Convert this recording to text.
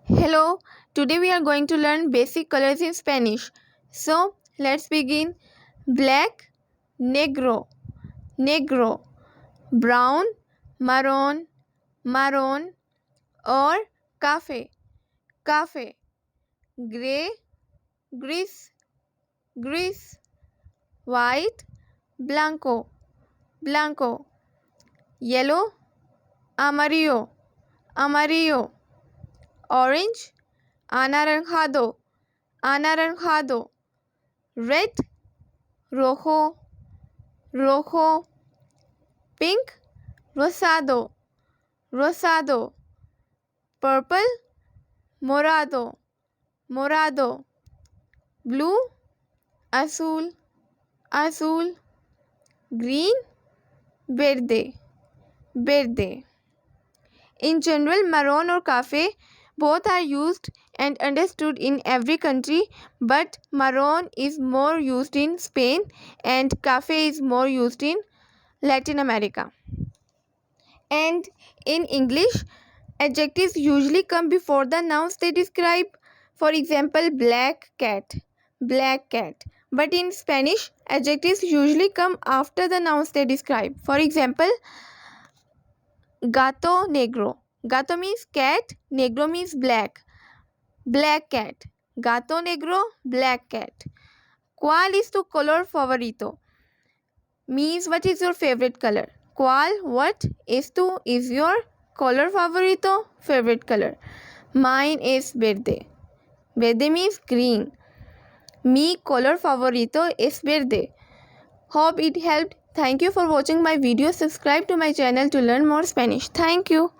Hello, today we are going to learn basic colors in Spanish. So, let's begin. Black, negro, negro, brown, maroon, maroon, or cafe, cafe, gray, gris, gris, white, blanco, blanco, yellow, amarillo, amarillo, orange, anaranjado, anaranjado, red, rojo, rojo, pink, rosado, rosado, purple, morado, morado, blue, azul, azul, green, verde, verde. In general, maroon or cafe both are used and understood in every country, but maroon is more used in Spain and cafe is more used in Latin America. And in English, adjectives usually come before the nouns they describe. For example, black cat, black cat. But in Spanish, adjectives usually come after the nouns they describe. For example, gato negro. Gato means cat, negro means black. Black cat. Gato negro, black cat. ¿Cuál es tu color favorito? Means what is your favorite color? ¿Cuál? What? Es tu? Is your color favorito? Favorite color. Mine is verde. Verde means green. Mi color favorito es verde. Hope it helped. Thank you for watching my video. Subscribe to my channel to learn more Spanish. Thank you.